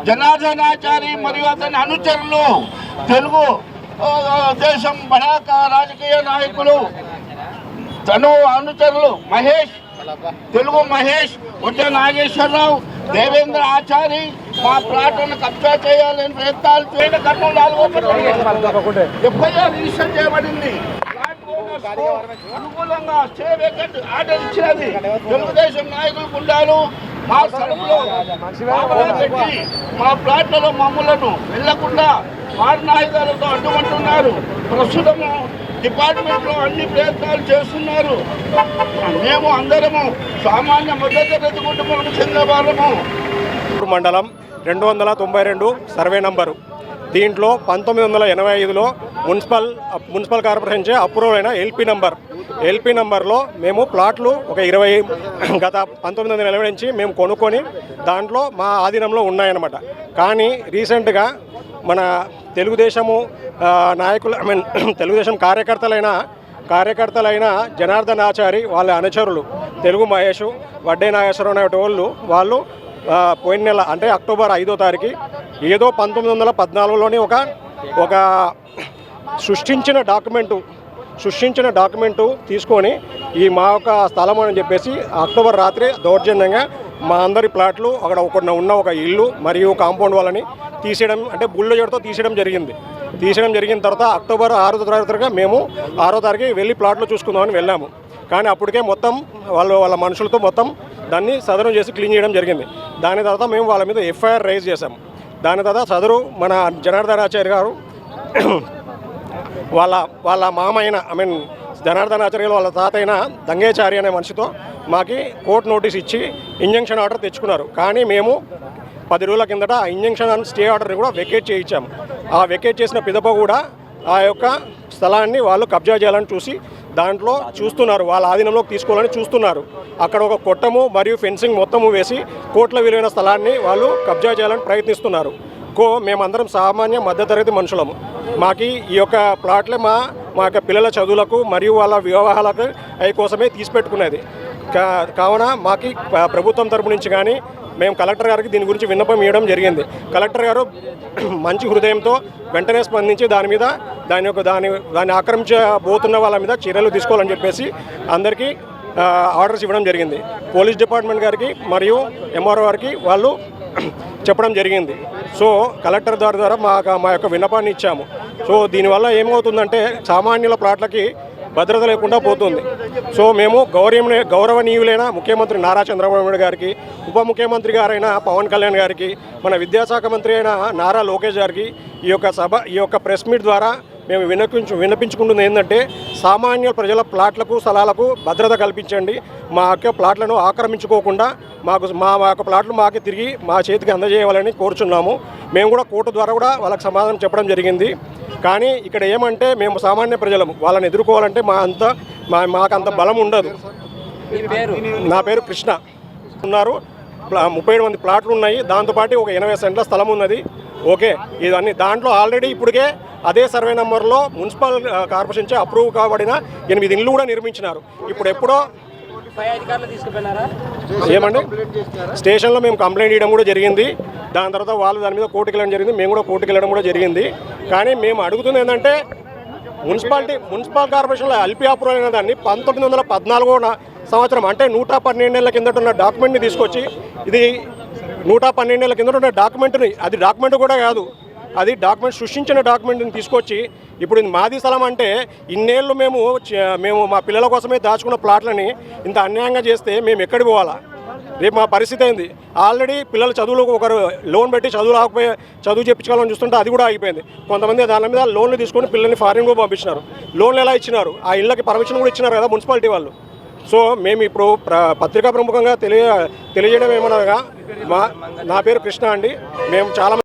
జనార్దనాచారి మరియు అతని అనుచరులు, తెలుగు దేశం బడాక రాజకీయ నాయకులు, తను అనుచరులు మహేష్, తెలుగు మహేష్, ఉడ్డ నాగేశ్వరరావు, దేవేంద్ర ఆచారి మా ప్లాట్లను కబ్జా చేయాలని ప్రయత్నాలు చేయడం ఎఫ్ఐఆర్ రిజిస్టర్ చేయబడింది. అనుకూలంగా స్టే వేకెంట్ ఆర్డర్ ఇచ్చినది. తెలుగుదేశం నాయకులు గుండాలు మా సరుకులు పెట్టి మా ప్లాట్లలో మమ్మలను వెళ్లకుండా వారణాయుధాలతో అడ్డుకుంటున్నారు. ప్రస్తుతము డిపార్ట్మెంట్ లో అన్ని ప్రయత్నాలు చేస్తున్నారు. మేము అందరము సామాన్య మధ్యతరగతి కుటుంబాలకు చెందిన వాళ్ళము. మండలం 292 సర్వే నంబరు. దీంట్లో 1985లో మున్సిపల్ కార్పొరేషన్ చే అప్రూవల్ అయిన ఎల్పీ నంబర్లో మేము ప్లాట్లు ఒక 20 గత 1980 నుంచి మేము కొనుక్కొని దాంట్లో మా ఆధీనంలో ఉన్నాయన్నమాట. కానీ రీసెంట్గా మన తెలుగుదేశము నాయకులు తెలుగుదేశం కార్యకర్తలైన జనార్దన్ ఆచారి వాళ్ళ అనుచరులు తెలుగు మహేష్, వడ్డే నాగేశ్వరరావు వాళ్ళు పోయిన నెల అంటే అక్టోబర్ 5వ తారీఖు ఏదో 1914లోని ఒక సృష్టించిన డాక్యుమెంటు తీసుకొని ఈ మా యొక్క స్థలం అని చెప్పేసి అక్టోబర్ రాత్రి దౌర్జన్యంగా మా అందరి ప్లాట్లు అక్కడ ఉన్న ఒక ఇల్లు మరియు కాంపౌండ్ వాళ్ళని తీసేయడం, అంటే బుల్డోజర్తో తీసేయడం జరిగిన తర్వాత అక్టోబర్ 6వ తారీఖుగా మేము 6వ తారీఖు వెళ్ళి ప్లాట్లు చూసుకుందామని వెళ్ళాము. కానీ అప్పటికే మొత్తం వాళ్ళ మనుషులతో మొత్తం దాన్ని సదరం చేసి క్లీన్ చేయడం జరిగింది. దాని తర్వాత మేము వాళ్ళ మీద ఎఫ్ఐఆర్ రైజ్ చేశాము. దాని తర్వాత సదరు మన జనార్దన్ ఆచార్య గారు వాళ్ళ మామైన జనార్దన్ ఆచార్య వాళ్ళ తాత అయిన దంగేచారి అనే మనిషితో మాకి కోర్టు నోటీస్ ఇచ్చి ఇంజంక్షన్ ఆర్డర్ తెచ్చుకున్నారు. కానీ మేము 10 రోజుల కిందట ఆ ఇంజంక్షన్ అండ్ స్టే ఆర్డర్ని కూడా వెకేట్ చేయించాము. ఆ వెకేట్ చేసిన పిదప కూడా ఆ యొక్క స్థలాన్ని వాళ్ళు కబ్జా చేయాలని దాంట్లో చూస్తున్నారు, వాళ్ళ ఆధీనంలోకి తీసుకోవాలని చూస్తున్నారు. అక్కడ ఒక కొట్టము మరియు ఫెన్సింగ్ మొత్తము వేసి కోట్ల విలువైన స్థలాన్ని వాళ్ళు కబ్జా చేయాలని ప్రయత్నిస్తున్నారు. మేమందరం సామాన్య మధ్యతరగతి మనుషులము. మాకు ఈ యొక్క ప్లాట్లే మా యొక్క పిల్లల చదువులకు మరియు వాళ్ళ వివాహాలకు అవి కోసమే తీసిపెట్టుకునేది. కావున మాకు ప్రభుత్వం తరపు నుంచి కానీ మేము కలెక్టర్ గారికి దీని గురించి విన్నపం ఇవ్వడం జరిగింది. కలెక్టర్ గారు మంచి హృదయంతో వెంటనే స్పందించి దాన్ని ఆక్రమించబోతున్న వాళ్ళ మీద చర్యలు తీసుకోవాలని చెప్పేసి అందరికీ ఆర్డర్స్ ఇవ్వడం జరిగింది. పోలీస్ డిపార్ట్మెంట్ గారికి మరియు ఎంఆర్ఓ గారికి వాళ్ళు చెప్పడం జరిగింది. సో కలెక్టర్ ద్వారా మా యొక్క విన్నపాన్ని ఇచ్చాము. సో దీనివల్ల ఏమవుతుందంటే సామాన్యుల ప్లాట్లకి భద్రత లేకుండా పోతుంది. సో మేము గౌరవనీయులైన ముఖ్యమంత్రి నారా చంద్రబాబు నాయుడు గారికి, ఉప ముఖ్యమంత్రి గారైన పవన్ కళ్యాణ్ గారికి, మన విద్యాశాఖ మంత్రి అయిన నారా లోకేష్ గారికి ఈ యొక్క ప్రెస్ మీట్ ద్వారా మేము విన్నపించుకుంటుంది ఏంటంటే సామాన్య ప్రజల ప్లాట్లకు స్థలాలకు భద్రత కల్పించండి. మా యొక్క ప్లాట్లను ఆక్రమించుకోకుండా మా యొక్క ప్లాట్లు మాకు తిరిగి మా చేతికి అందజేయాలని కోరుచున్నాము. మేము కూడా కోర్టు ద్వారా కూడా వాళ్ళకి సమాధానం చెప్పడం జరిగింది. కానీ ఇక్కడ ఏమంటే మేము సామాన్య ప్రజలము, వాళ్ళని ఎదుర్కోవాలంటే మాకంత బలం ఉండదు. నా పేరు కృష్ణ. ఉన్నారు 37 మంది ప్లాట్లు ఉన్నాయి. దాంతోపాటు ఒక 80 సెంట్ల స్థలం ఉన్నది. ఓకే, ఇవన్నీ దాంట్లో ఆల్రెడీ ఇప్పటికే అదే సర్వే నెంబర్లో మున్సిపల్ కార్పొరేషన్ చే అప్రూవ్ కాబడిన 8 ఇళ్ళు కూడా నిర్మించినారు. ఎప్పుడో ఏమండి స్టేషన్లో మేము కంప్లైంట్ ఇవ్వడం కూడా జరిగింది. దాని తర్వాత వాళ్ళు దాని మీద కోర్టుకు వెళ్ళడం జరిగింది. మేము కూడా కోర్టుకు వెళ్ళడం కూడా జరిగింది. కానీ మేము అడుగుతుంది ఏంటంటే మున్సిపల్ కార్పొరేషన్లో ఎల్పీ అప్రూవల్ అయిన దాన్ని 1914 సంవత్సరం అంటే 112 ఏళ్ల కిందట ఉన్న డాక్యుమెంట్ని తీసుకొచ్చి ఇది 112 ఏళ్ల కిందట ఉన్న డాక్యుమెంట్ని, అది డాక్యుమెంట్ కూడా కాదు, అది డాక్యుమెంట్ సృష్టించిన డాక్యుమెంట్ని తీసుకొచ్చి ఇప్పుడు ఇది మాది స్థలం అంటే ఇన్నేళ్ళు మేము మా పిల్లల కోసమే దాచుకున్న ప్లాట్లని ఇంత అన్యాయంగా చేస్తే మేము ఎక్కడికి పోవాలా? రేపు మా పరిస్థితి అయింది. ఆల్రెడీ పిల్లల చదువులకు ఒకరు లోన్ పెట్టి చదువు చెప్పించుకోవాలని చూస్తుంటే అది కూడా ఆగిపోయింది. కొంతమంది దాని మీద లోన్లు తీసుకొని పిల్లల్ని ఫారిన్ కూడా పంపించినారు. లోన్లు ఎలా ఇచ్చినారు? ఆ ఇళ్ళకి పర్మిషన్ కూడా ఇచ్చినారు కదా మున్సిపాలిటీ వాళ్ళు. సో మేము ఇప్పుడు పత్రికా ప్రముఖంగా తెలియజేయడం ఏమనగా నా పేరు కృష్ణ అండి. మేము చాలా